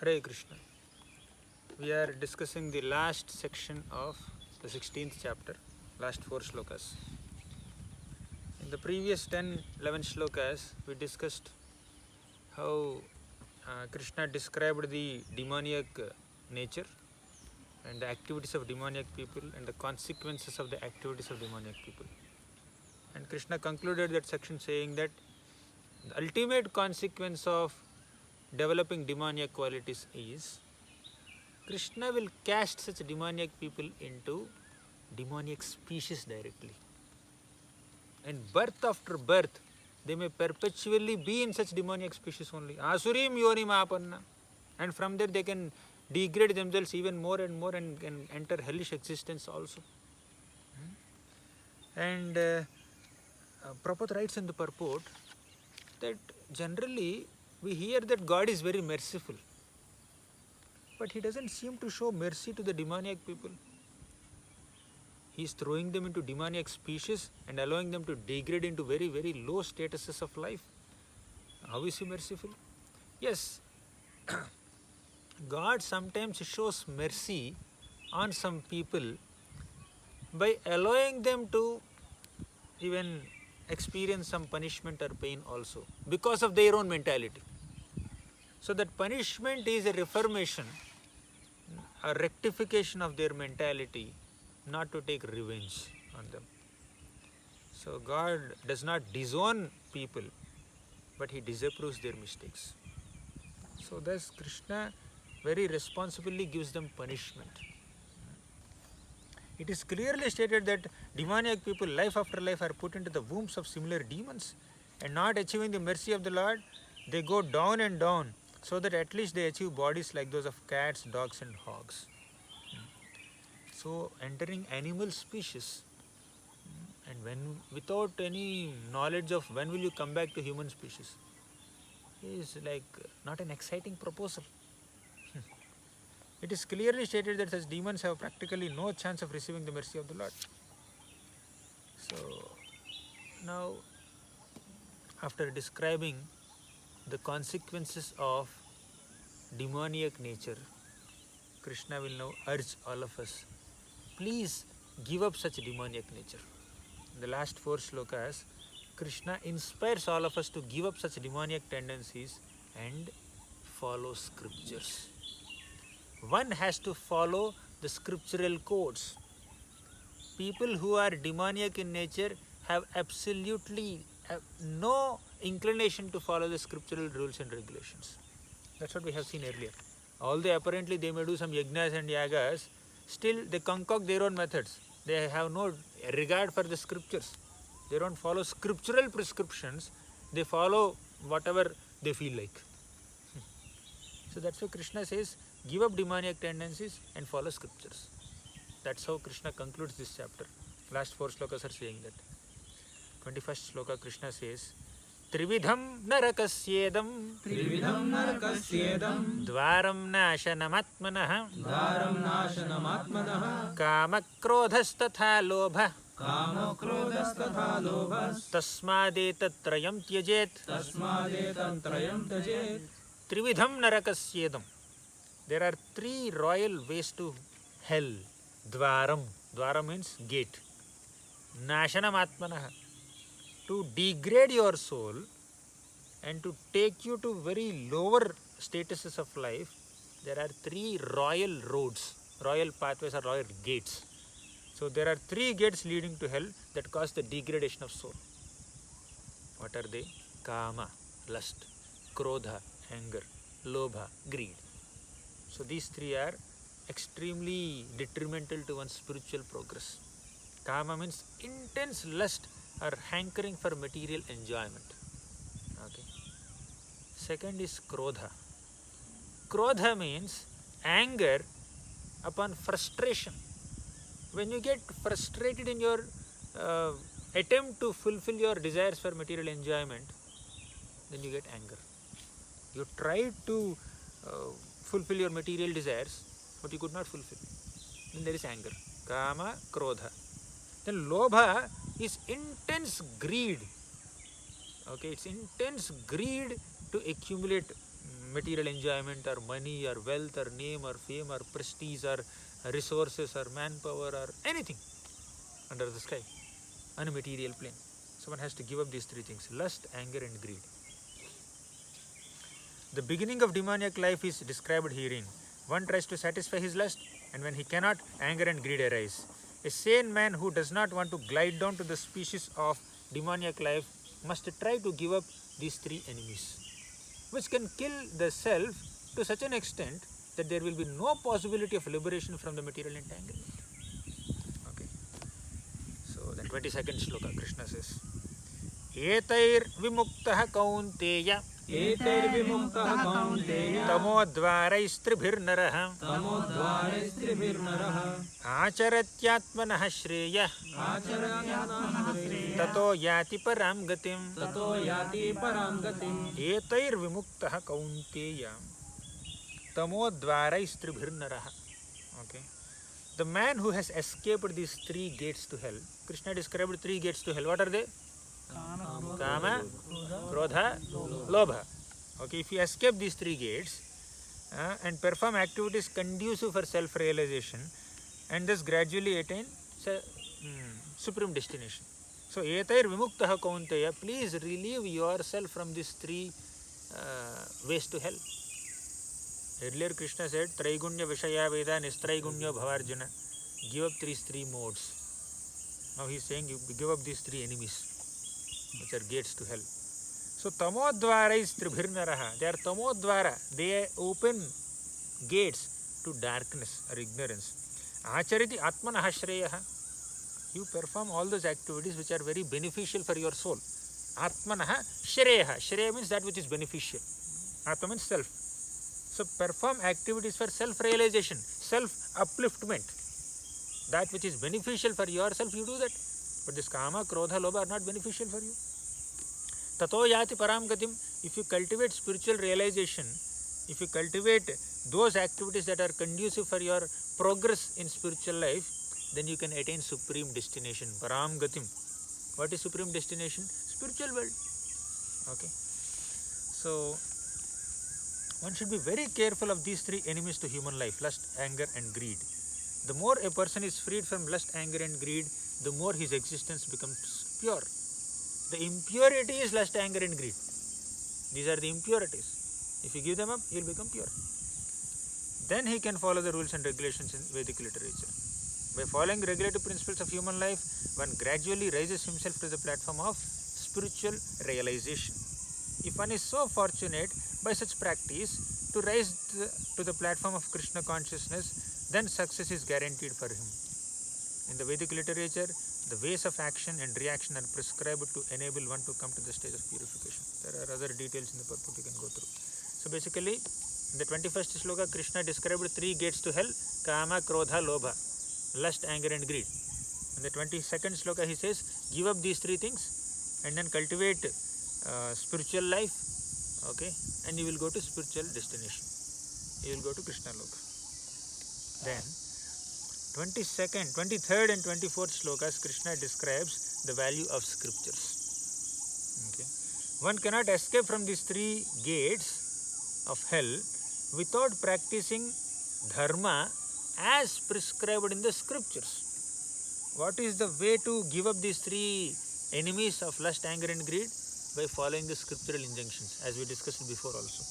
Hare Krishna. We are discussing the last section of the 16th chapter, last 4 shlokas. In the previous 10-11 shlokas, we discussed how Krishna described the demoniac nature and the activities of demoniac people and the consequences of the activities of demoniac people. And Krishna concluded that section saying that the ultimate consequence of developing demoniac qualities is Krishna will cast such demoniac people into demoniac species directly. And birth after birth, they may perpetually be in such demoniac species only. Asurim yonim apanna. And from there they can degrade themselves even more and more and can enter hellish existence also. And Prabhupada writes in the purport that generally we hear that God is very merciful, but He doesn't seem to show mercy to the demoniac people. He is throwing them into demoniac species and allowing them to degrade into very, very low statuses of life. How is He merciful? Yes, God sometimes shows mercy on some people by allowing them to even experience some punishment or pain also because of their own mentality. So that punishment is a reformation, a rectification of their mentality, not to take revenge on them. So God does not disown people, but He disapproves their mistakes. So thus Krishna very responsibly gives them punishment. It is clearly stated that demoniac people life after life are put into the wombs of similar demons, and not achieving the mercy of the Lord, they go down and down, so that at least they achieve bodies like those of cats, dogs and hogs. So entering animal species, and when without any knowledge of when will you come back to human species, is like not an exciting proposal. It is clearly stated that such demons have practically no chance of receiving the mercy of the Lord. So now, after describing the consequences of demoniac nature, Krishna will now urge all of us, please give up such demoniac nature. In the last 4 shlokas, Krishna inspires all of us to give up such demoniac tendencies and follow scriptures. One has to follow the scriptural codes. People who are demoniac in nature have absolutely no inclination to follow the scriptural rules and regulations. That's what we have seen earlier. Although apparently they may do some yajnas and yagas, still they concoct their own methods. They have no regard for the scriptures. They don't follow scriptural prescriptions. They follow whatever they feel like. So that's why Krishna says, give up demoniac tendencies and follow scriptures. That's how Krishna concludes this chapter. Last 4 shlokas are saying that. 21st shloka, Krishna says, Trividham narakasyedam dvaram nashanamaatmanah kama krodhastatha lobha tasmadetattrayam tyajet Trividham narakasyedam. There are 3 royal ways to hell. Dvaram. Dvaram means gate. Nashanam atmanah. To degrade your soul and to take you to very lower statuses of life, there are 3 royal roads, royal pathways or royal gates. So there are 3 gates leading to hell that cause the degradation of soul. What are they? Kama, lust, krodha, anger, lobha, greed. So these 3 are extremely detrimental to one's spiritual progress. Kama means intense lust or hankering for material enjoyment. Okay. Second is krodha. Krodha means anger upon frustration. When you get frustrated in your attempt to fulfill your desires for material enjoyment, then you get anger. You tried to fulfill your material desires, but you could not fulfill. Then there is anger. Kama, krodha. Then lobha is intense greed. Okay, it's intense greed to accumulate material enjoyment or money or wealth or name or fame or prestige or resources or manpower or anything under the sky on a material plane. So one has to give up these three things: lust, anger and greed. The beginning of demoniac life is described herein. One tries to satisfy his lust, and when he cannot, anger and greed arise. A sane man who does not want to glide down to the species of demoniac life must try to give up these three enemies, which can kill the self to such an extent that there will be no possibility of liberation from the material entanglement. Okay. So then 22nd shloka, Krishna says, Etair vimuktah kaunteya एतैर्विमुक्तः कौन्तेय तमोद्वारैस्त्रिभिर्नरः तमोद्वारैस्त्रिभिर्नरः आचरत्यात्मनः श्रेयः ततो याति परां गतिम् एतैर्विमुक्तः कौन्तेय तमोद्वारैस्त्रिभिर्नरः. Okay. The man who has escaped these three gates to hell, Krishna described three gates to hell. What are they? Kama, Krodha, Lobha. Okay, if you escape these three gates and perform activities conducive for self-realization and thus gradually attain supreme destination. So, Etair Vimuktaha Kaunteya, please relieve yourself from these three ways to hell. Earlier Krishna said, Traigunya Vishaya Veda Nistraigunya Bhavarjuna. Give up these three modes. Now he is saying you give up these three enemies, which are gates to hell. So Tamodvara is Tribhirnaraha. They are Tamodvara. They open gates to darkness or ignorance. Achariti Atmanaha Shreyaha. You perform all those activities which are very beneficial for your soul. Atmanaha Shreyaha. Shreya means that which is beneficial. Atma means self. So perform activities for self-realization, self-upliftment. That which is beneficial for yourself, you do that. But this Kama, Krodha, Lobha are not beneficial for you. Tato yati param gatim. If you cultivate spiritual realization, if you cultivate those activities that are conducive for your progress in spiritual life, then you can attain supreme destination. Param gatim. What is supreme destination? Spiritual world. Okay. So, one should be very careful of these three enemies to human life: lust, anger and greed. The more a person is freed from lust, anger and greed, the more his existence becomes pure. The impurity is lust, anger and greed. These are the impurities. If you give them up, he will become pure. Then he can follow the rules and regulations in Vedic literature. By following regulative principles of human life, one gradually raises himself to the platform of spiritual realization. If one is so fortunate by such practice to rise to the platform of Krishna consciousness, then success is guaranteed for him. In the Vedic literature, the ways of action and reaction are prescribed to enable one to come to the stage of purification. There are other details in the purport you can go through. So basically, in the 21st shloka, Krishna described three gates to hell: Kama, Krodha, Lobha, lust, anger and greed. In the 22nd shloka, he says, give up these three things and then cultivate spiritual life, okay, and you will go to spiritual destination. You will go to Krishna Loka. Then, 23rd and 24th shlokas, Krishna describes the value of scriptures. Okay. One cannot escape from these three gates of hell without practicing dharma as prescribed in the scriptures. What is the way to give up these three enemies of lust, anger and greed? By following the scriptural injunctions, as we discussed before also.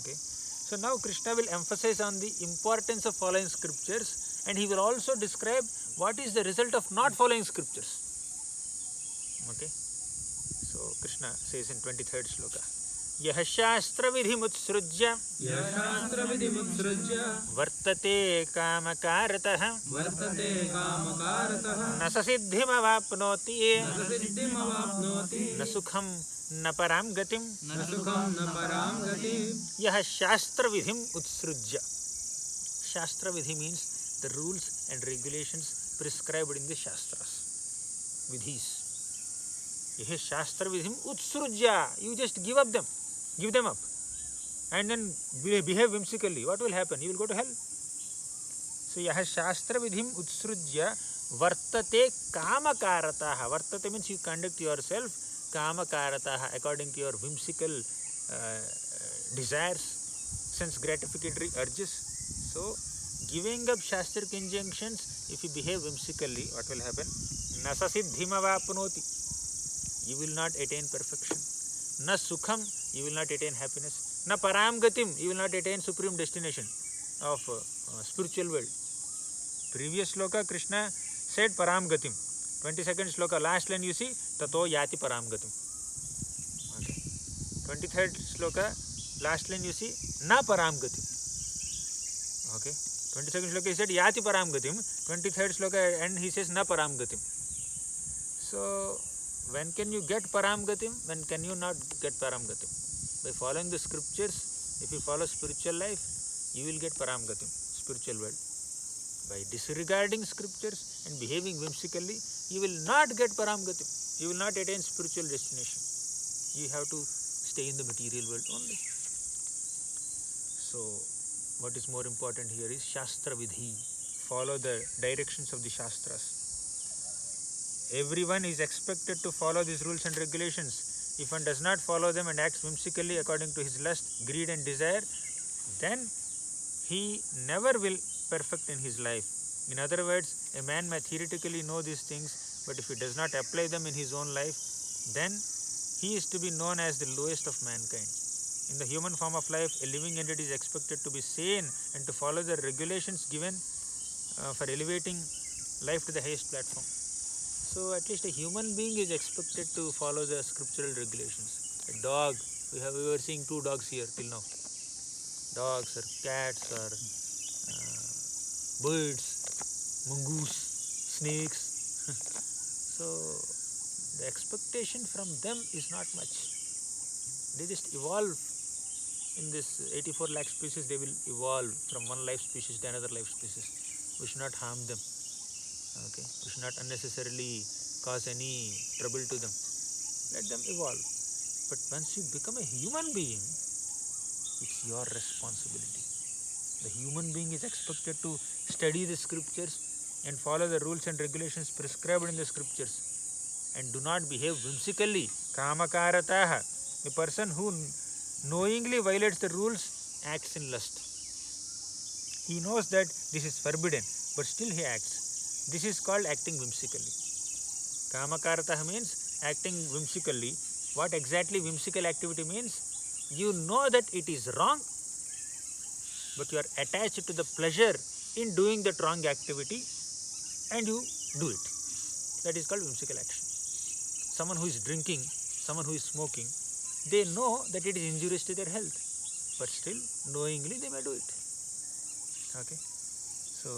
Okay. So now Krishna will emphasize on the importance of following scriptures, and he will also describe what is the result of not following scriptures. Okay. So Krishna says in 23rd shloka, Yah shastra vidhimutsrujya vartate kamakaratah na sasiddhim avapnoti na sukham na param gatim Yah shastra vidhim utsrujya. Shastra vidhi means the rules and regulations prescribed in the shastras. Vidhis. Yah shastra vidhim utsrujya. You just give up them. Give them up. And then behave whimsically. What will happen? You will go to hell. So, yah shastra vidhim utsrujya vartate kamakarataha. Vartate means you conduct yourself kamakarataha according to your whimsical desires. sense gratificatory urges. So, giving up Shastric injunctions, if you behave whimsically, what will happen? Nasa siddhimavapnoti. You will not attain perfection. Na sukham, you will not attain happiness. Na param gatim, you will not attain supreme destination of spiritual world. Previous sloka, Krishna said param gatim. 22nd sloka, last line you see, tato yati param gatim. Okay. 23rd sloka, last line you see, na param gatim. Okay. 22nd sloka he said yati param gatim. 23rd sloka and he says na param gatim. So, when can you get param gatim? When can you not get param gatim? By following the scriptures, if you follow spiritual life, you will get param gatim, spiritual world. By disregarding scriptures and behaving whimsically, you will not get param gatim. You will not attain spiritual destination. You have to stay in the material world only. So, what is more important here is Shastra Vidhi. Follow the directions of the Shastras. Everyone is expected to follow these rules and regulations. If one does not follow them and acts whimsically according to his lust, greed and desire, then he never will perfect in his life. In other words, a man may theoretically know these things, but if he does not apply them in his own life, then he is to be known as the lowest of mankind. In the human form of life, a living entity is expected to be sane and to follow the regulations given for elevating life to the highest platform. So at least a human being is expected to follow the scriptural regulations. A dog, we were seeing 2 dogs here till now. Dogs or cats or birds, mongoose, snakes. So the expectation from them is not much. They just evolve. In this 84 lakh species, they will evolve from one life species to another life species. We should not harm them. Okay, we should not unnecessarily cause any trouble to them. Let them evolve. But once you become a human being, it's your responsibility. The human being is expected to study the scriptures and follow the rules and regulations prescribed in the scriptures and do not behave whimsically. Kamakarataha. A person who knowingly violates the rules acts in lust. He knows that this is forbidden, but still he acts. This is called acting whimsically. Kamakarataha means acting whimsically. What exactly whimsical activity means? You know that it is wrong, but you are attached to the pleasure in doing that wrong activity and you do it. That is called whimsical action. Someone who is drinking, someone who is smoking, they know that it is injurious to their health, but still knowingly they may do it. Okay? So,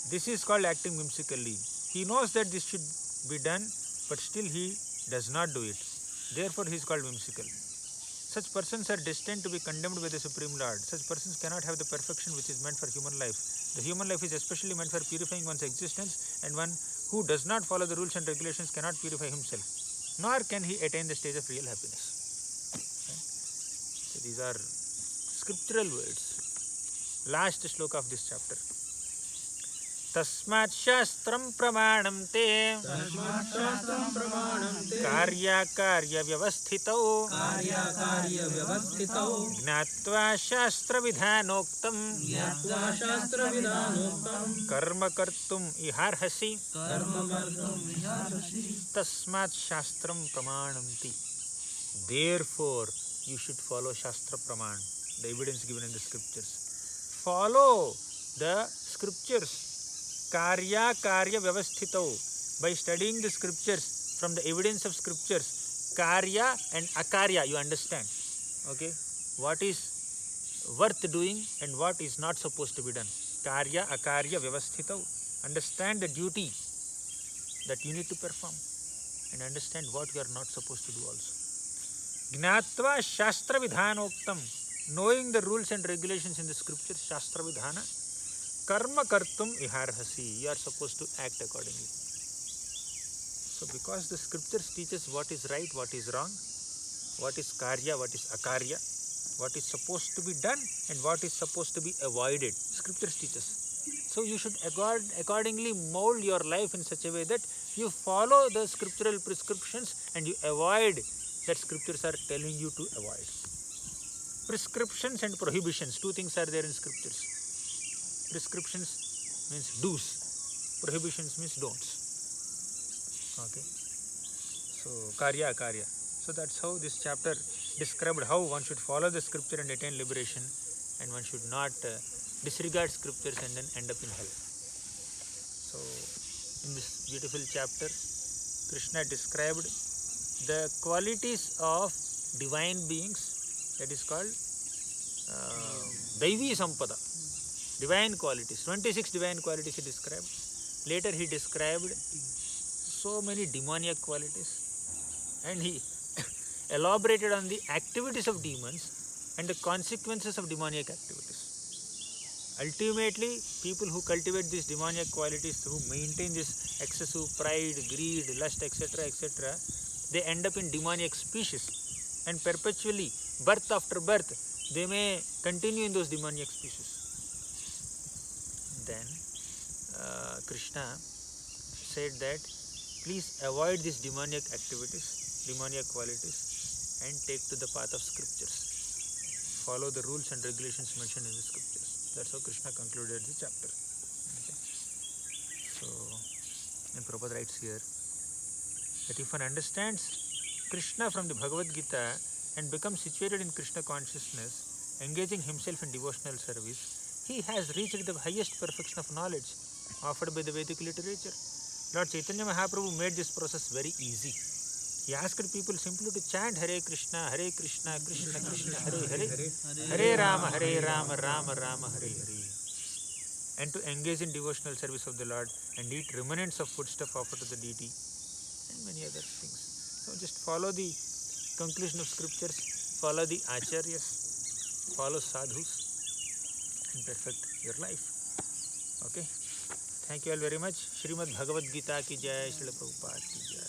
this is called acting whimsically. He knows that this should be done, but still he does not do it. Therefore, he is called whimsical. Such persons are destined to be condemned by the Supreme Lord. Such persons cannot have the perfection which is meant for human life. The human life is especially meant for purifying one's existence, and one who does not follow the rules and regulations cannot purify himself, nor can he attain the stage of real happiness. Right? So these are scriptural words. Last shloka of this chapter. Tasmat shastram pramanam te karya vyavasthitau gnatva shastra vidhanoktam karma kartum iharhasi tasmat shastram pramanam te. Therefore, you should follow shastra praman, the evidence given in the scriptures. Follow the scriptures. Karya vyavasthitau. By studying the scriptures from the evidence of scriptures, karya and akarya, you understand. Okay? What is worth doing and what is not supposed to be done. Karya, akarya, vyavasthitau. Understand the duty that you need to perform and understand what you are not supposed to do also. Gnatva shastra vidhanoktam. Knowing the rules and regulations in the scriptures, shastra vidhana, karma kartum iharhasi. You are supposed to act accordingly. So because the scriptures teaches what is right, what is wrong, what is karya, what is akarya, what is supposed to be done and what is supposed to be avoided. Scriptures teaches. So you should accordingly mold your life in such a way that you follow the scriptural prescriptions and you avoid that scriptures are telling you to avoid. Prescriptions and prohibitions, two things are there in scriptures. Prescriptions means do's, prohibitions means don'ts. Okay. So, karya, karya. So that's how this chapter described how one should follow the scripture and attain liberation, and one should not disregard scriptures and then end up in hell. So, in this beautiful chapter, Krishna described the qualities of divine beings, that is called Daivi Sampada, divine qualities. 26 divine qualities he described. Later he described so many demoniac qualities, and he elaborated on the activities of demons and the consequences of demoniac activities. Ultimately, people who cultivate these demoniac qualities, who maintain this excessive pride, greed, lust, etc., etc., they end up in demoniac species, and perpetually, birth after birth, they may continue in those demoniac species. Then Krishna said that please avoid these demoniac activities, demoniac qualities, and take to the path of scriptures. Follow the rules and regulations mentioned in the scriptures. That's how Krishna concluded the chapter. Okay. So, and Prabhupada writes here that if one understands Krishna from the Bhagavad Gita and becomes situated in Krishna consciousness, engaging himself in devotional service, he has reached the highest perfection of knowledge offered by the Vedic literature. Lord Chaitanya Mahaprabhu made this process very easy. He asked people simply to chant Hare Krishna, Krishna Krishna, Hare Hare, Hare Rama, Rama Rama, Hare Hare, and to engage in devotional service of the Lord and eat remnants of foodstuff offered to the deity and many other things. So just follow the conclusion of scriptures, follow the acharyas, follow sadhus, and perfect your life. Okay. Thank you all very much. Srimad Bhagavad Gita ki jai, Srila Prabhupada ki jai.